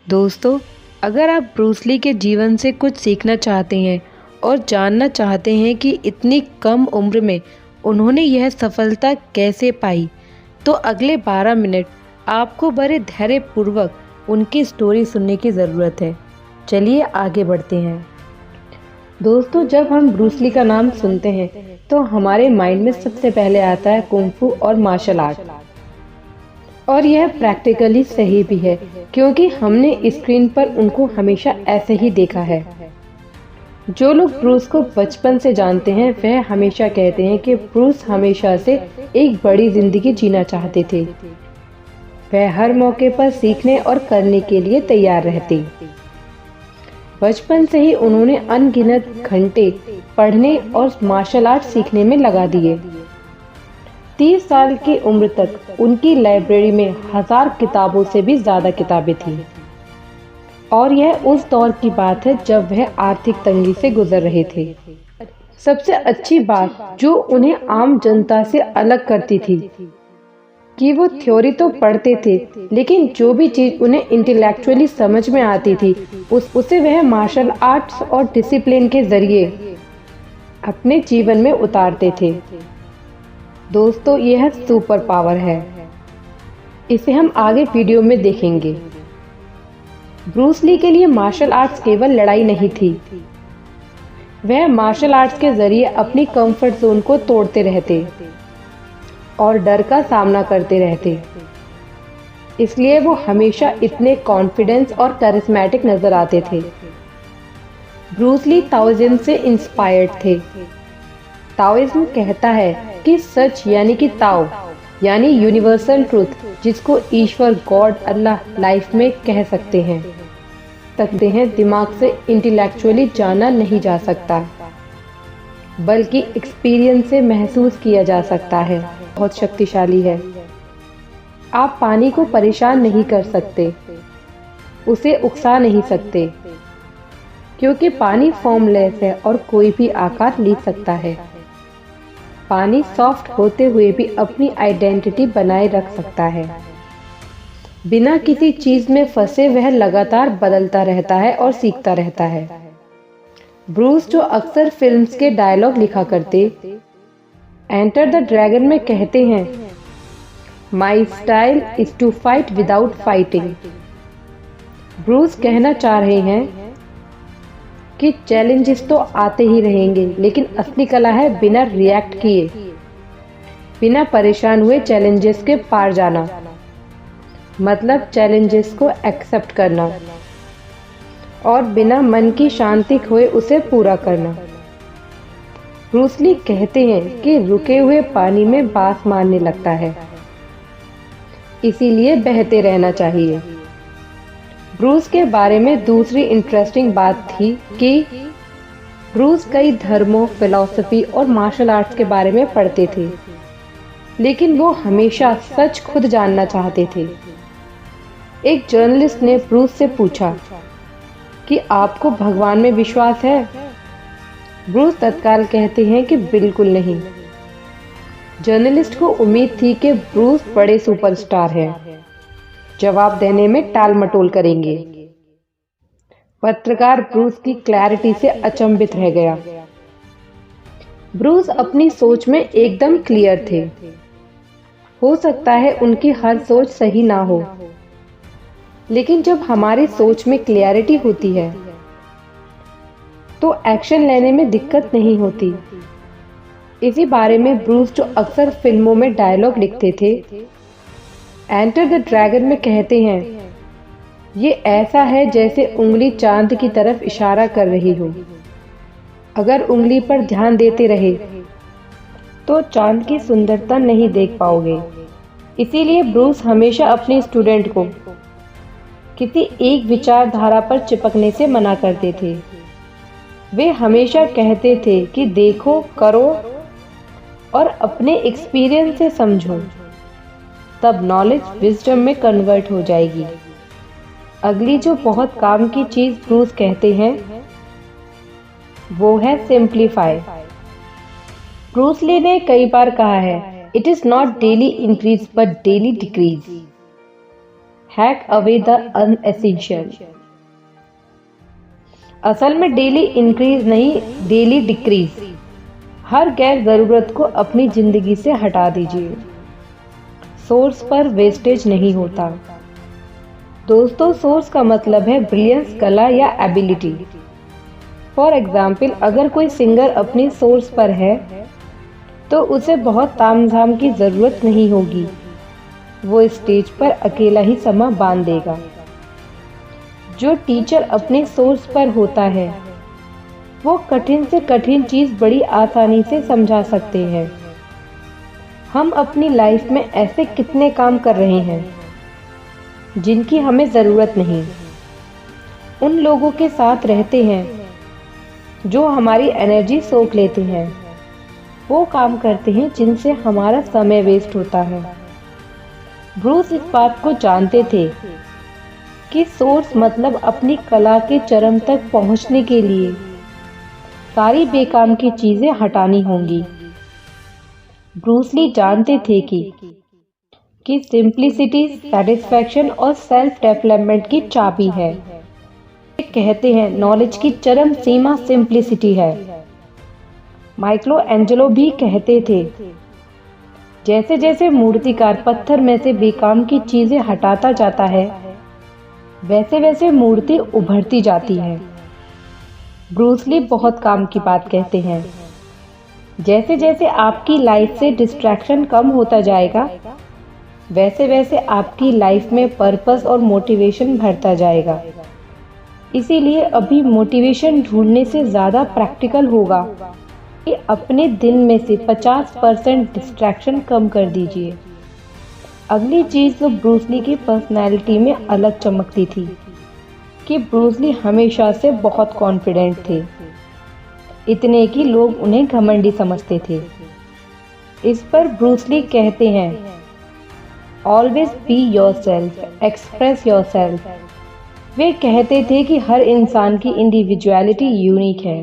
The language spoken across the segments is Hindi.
दोस्तों, अगर आप ब्रूस ली के जीवन से कुछ सीखना चाहते हैं और जानना चाहते हैं कि इतनी कम उम्र में उन्होंने यह सफलता कैसे पाई, तो अगले 12 मिनट आपको बड़े धैर्यपूर्वक उनकी स्टोरी सुनने की ज़रूरत है। चलिए आगे बढ़ते हैं। दोस्तों, जब हम ब्रूस ली का नाम सुनते हैं तो हमारे माइंड में सबसे पहले आता है कुंग-फू और मार्शल आर्ट। और यह प्रैक्टिकली सही भी है, क्योंकि हमने स्क्रीन पर उनको हमेशा ऐसे ही देखा है। जो लोग ब्रूस को बचपन से जानते हैं वह हमेशा कहते हैं कि ब्रूस हमेशा से एक बड़ी जिंदगी जीना चाहते थे। वह हर मौके पर सीखने और करने के लिए तैयार रहते। बचपन से ही उन्होंने अनगिनत घंटे पढ़ने और मार्शल आर्ट सीखने में लगा दिए। 30 साल की उम्र तक उनकी लाइब्रेरी में 1000 किताबों से भी ज्यादा किताबें थीं। और यह उस दौर की बात है जब वह आर्थिक तंगी से गुजर रहे थे। सबसे अच्छी बात जो उन्हें आम जनता से अलग करती थी कि वो थ्योरी तो पढ़ते थे, लेकिन जो भी चीज उन्हें इंटेलेक्चुअली समझ में आती थी उसे वह मार्शल आर्ट्स और डिसिप्लिन के जरिए अपने जीवन में उतारते थे। दोस्तों, यह सुपर पावर है। इसे हम आगे वीडियो में देखेंगे। ब्रूस ली के लिए मार्शल आर्ट्स केवल लड़ाई नहीं थी। वह मार्शल आर्ट्स के जरिए अपनी कंफर्ट जोन को तोड़ते रहते और डर का सामना करते रहते। इसलिए वो हमेशा इतने कॉन्फिडेंस और करिश्मेटिक नजर आते थे। ब्रूस ली ताओइज्म से इंस्पायर्ड थे। ताओइज्म कहता है कि सच यानी कि ताओ यानी यूनिवर्सल ट्रूथ, जिसको ईश्वर, गॉड, अल्लाह लाइफ में कह सकते हैं, दिमाग से इंटेलेक्चुअली जाना नहीं जा सकता, बल्कि एक्सपीरियंस से महसूस किया जा सकता है। बहुत शक्तिशाली है। आप पानी को परेशान नहीं कर सकते, उसे उकसा नहीं सकते, क्योंकि पानी फॉर्मलेस है और कोई भी आकार ले सकता है। पानी सॉफ्ट होते हुए भी अपनी आइडेंटिटी बनाए रख सकता है। बिना किसी चीज में फंसे वह लगातार बदलता रहता है और सीखता रहता है। ब्रूस, जो अक्सर फिल्म्स के डायलॉग लिखा करते, एंटर द ड्रैगन में कहते हैं, my style is to fight without fighting. Bruce कहना चाह रहे हैं कि चैलेंजेस तो आते ही रहेंगे, लेकिन असली कला है बिना रिएक्ट किए, बिना परेशान हुए चैलेंजेस के पार जाना। मतलब चैलेंजेस को एक्सेप्ट करना और बिना मन की शांति खोए उसे पूरा करना। ब्रूस ली कहते हैं कि रुके हुए पानी में बास मारने लगता है, इसीलिए बहते रहना चाहिए। ब्रूस के बारे में दूसरी इंटरेस्टिंग बात थी कि ब्रूस कई धर्मों, फिलॉसफी और मार्शल आर्ट्स के बारे में पढ़ते थे, लेकिन वो हमेशा सच खुद जानना चाहते थे। एक जर्नलिस्ट ने ब्रूस से पूछा कि आपको भगवान में विश्वास है? ब्रूस तत्काल कहते हैं कि बिल्कुल नहीं। जर्नलिस्ट को उम्मीद थी कि ब्रूस बड़े सुपरस्टार हैं, जवाब देने में टाल मटोल करेंगे। पत्रकार ब्रूस की क्लैरिटी से अचंभित रह गया। ब्रूस अपनी सोच में एकदम क्लियर थे। हो सकता है उनकी हर सोच सही ना हो, लेकिन जब हमारी सोच में क्लैरिटी होती है तो एक्शन लेने में दिक्कत नहीं होती। इसी बारे में ब्रूस, जो अक्सर फिल्मों में डायलॉग लिखते थे, एंटर द ड्रैगन में कहते हैं, ये ऐसा है जैसे उंगली चांद की तरफ इशारा कर रही हो। अगर उंगली पर ध्यान देते रहे तो चांद की सुंदरता नहीं देख पाओगे। इसीलिए ब्रूस हमेशा अपने स्टूडेंट को किसी एक विचारधारा पर चिपकने से मना करते थे। वे हमेशा कहते थे कि देखो, करो और अपने एक्सपीरियंस से समझो, तब नॉलेज विजडम में कन्वर्ट हो जाएगी। अगली जो बहुत काम की चीज ब्रूस कहते हैं वो है सिंप्लीफाई। ब्रूस ली ने कई बार कहा है, it is not daily increase but daily decrease. Hack away the unessential. असल में डेली इंक्रीज नहीं, डेली डिक्रीज। हर गैर जरूरत को अपनी जिंदगी से हटा दीजिए। सोर्स पर वेस्टेज नहीं होता। दोस्तों, सोर्स का मतलब है ब्रिलियंस, कला या एबिलिटी। फॉर एग्जाम्पल, अगर कोई सिंगर अपनी सोर्स पर है तो उसे बहुत तामझाम की जरूरत नहीं होगी। वो स्टेज पर अकेला ही समा बांध देगा। जो टीचर अपने सोर्स पर होता है वो कठिन से कठिन चीज बड़ी आसानी से समझा सकते हैं। हम अपनी लाइफ में ऐसे कितने काम कर रहे हैं जिनकी हमें जरूरत नहीं। उन लोगों के साथ रहते हैं जो हमारी एनर्जी सोख लेते हैं। वो काम करते हैं जिनसे हमारा समय वेस्ट होता है। ब्रूस इस बात को जानते थे कि सोर्स मतलब अपनी कला के चरम तक पहुंचने के लिए सारी बेकाम की चीजें हटानी होंगी। ब्रूस ली जानते थे कि सिंप्लिसिटी, सैटिस्फैक्शन और सेल्फ डेवलपमेंट की चाबी है। कहते हैं नॉलेज की चरम सीमा सिंप्लिसिटी है। माइकलो एंजेलो भी कहते थे, जैसे जैसे मूर्तिकार पत्थर में से बेकाम की चीजें हटाता जाता है वैसे वैसे मूर्ति उभरती जाती है। ब्रूस ली बहुत काम की बात कहते हैं। जैसे जैसे आपकी लाइफ से डिस्ट्रैक्शन कम होता जाएगा वैसे वैसे आपकी लाइफ में पर्पस और मोटिवेशन बढ़ता जाएगा। इसीलिए अभी मोटिवेशन ढूंढने से ज़्यादा प्रैक्टिकल होगा कि अपने दिन में से 50% डिस्ट्रैक्शन कम कर दीजिए। अगली चीज़ जो ब्रूस ली की पर्सनैलिटी में अलग चमकती थी कि ब्रूस ली हमेशा से बहुत कॉन्फिडेंट थे, इतने कि लोग उन्हें घमंडी समझते थे। इस पर ब्रूस ली कहते हैं, always be yourself, express yourself. वे कहते थे कि हर इंसान की इंडिविजुअलिटी यूनिक है।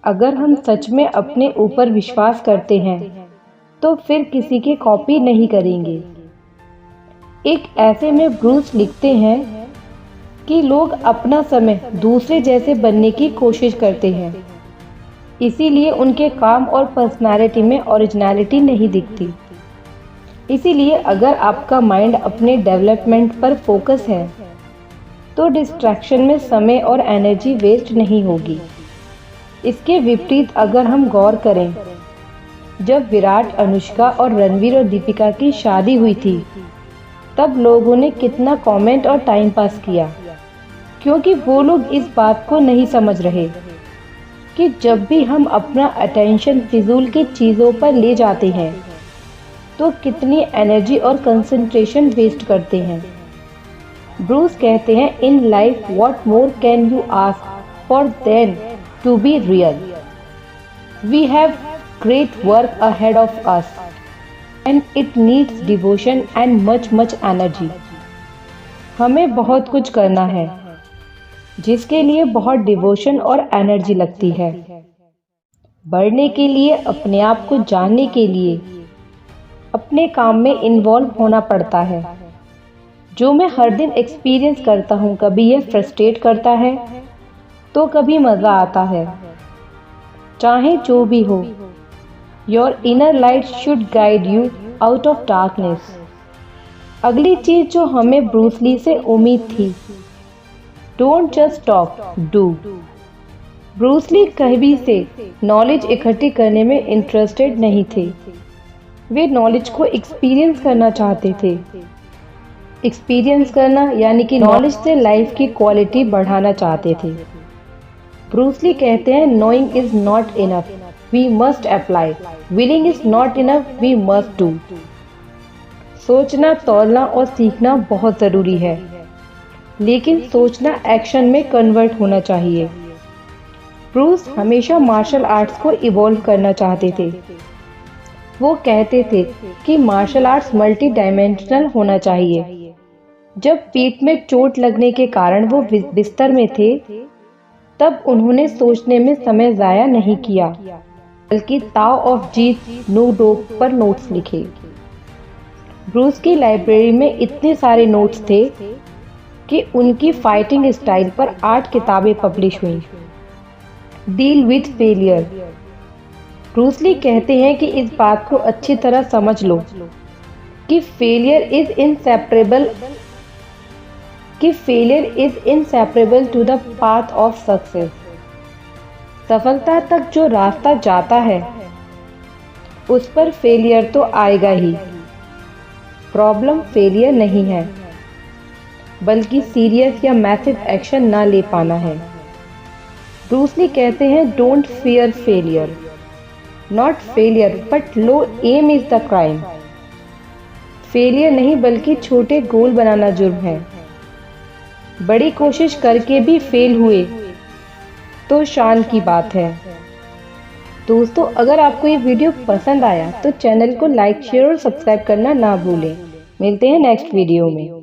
अगर हम सच में अपने ऊपर विश्वास करते हैं तो फिर किसी की कॉपी नहीं करेंगे। एक ऐसे में ब्रूस लिखते हैं कि लोग अपना समय दूसरे जैसे बनने की कोशिश करते हैं, इसीलिए उनके काम और पर्सनालिटी में ओरिजिनलिटी नहीं दिखती। इसीलिए अगर आपका माइंड अपने डेवलपमेंट पर फोकस है तो डिस्ट्रैक्शन में समय और एनर्जी वेस्ट नहीं होगी। इसके विपरीत अगर हम गौर करें, जब विराट, अनुष्का और रणवीर और दीपिका की शादी हुई थी तब लोगों ने कितना कमेंट और टाइम पास किया, क्योंकि वो लोग इस बात को नहीं समझ रहे कि जब भी हम अपना अटेंशन फिजूल की चीज़ों पर ले जाते हैं तो कितनी एनर्जी और कंसंट्रेशन वेस्ट करते हैं। ब्रूस कहते हैं, in life what more can you ask for than to be real. We have great work ahead of us and it needs devotion and much energy. हमें बहुत कुछ करना है जिसके लिए बहुत डिवोशन और एनर्जी लगती है। बढ़ने के लिए, अपने आप को जानने के लिए अपने काम में इन्वॉल्व होना पड़ता है। जो मैं हर दिन एक्सपीरियंस करता हूँ, कभी यह फ्रस्ट्रेट करता है तो कभी मज़ा आता है। चाहे जो भी हो, your inner light should guide you out of darkness. अगली चीज़ जो हमें ब्रूस ली से उम्मीद थी, don't just talk, do. Bruce Lee कभी से नॉलेज इकट्ठी करने में इंटरेस्टेड नहीं थे। वे नॉलेज को एक्सपीरियंस करना चाहते थे। एक्सपीरियंस करना यानी कि नॉलेज से लाइफ की क्वालिटी बढ़ाना चाहते थे। ब्रूस ली कहते हैं, knowing is not enough, we must apply. Willing is not enough, we must do. सोचना, तौलना और सीखना बहुत ज़रूरी है, लेकिन सोचना एक्शन में कन्वर्ट होना चाहिए। ब्रूस हमेशा मार्शल आर्ट्स को इवॉल्व करना चाहते थे। वो कहते थे कि मार्शल आर्ट्स मल्टी डायमेंशनल होना चाहिए। जब पीठ में चोट लगने के कारण वो बिस्तर में थे तब उन्होंने सोचने में समय ज़ाया नहीं किया, बल्कि ताओ ऑफ जीत नो डोप पर नोट्स लिखे। ब्रूस की लाइब्रेरी में इतने सारे नोट्स थे कि उनकी फाइटिंग स्टाइल पर 8 किताबें पब्लिश हुई। Deal with failure. Bruce Lee कहते हैं कि इस बात को अच्छी तरह समझ लो कि failure is inseparable to the path of success. सफलता तक जो रास्ता जाता है उस पर फेलियर तो आएगा ही। प्रॉब्लम फेलियर नहीं है, बल्कि सीरियस या मैसिव एक्शन ना ले पाना है। ब्रूस ली कहते हैं, don't fear failure, not failure but low aim is the crime. Failure नहीं बल्कि छोटे गोल बनाना जुर्म है। बड़ी कोशिश करके भी फेल हुए तो शान की बात है। दोस्तों, अगर आपको ये वीडियो पसंद आया तो चैनल को लाइक, शेयर और सब्सक्राइब करना ना भूलें। मिलते हैं नेक्स्ट वीडियो में।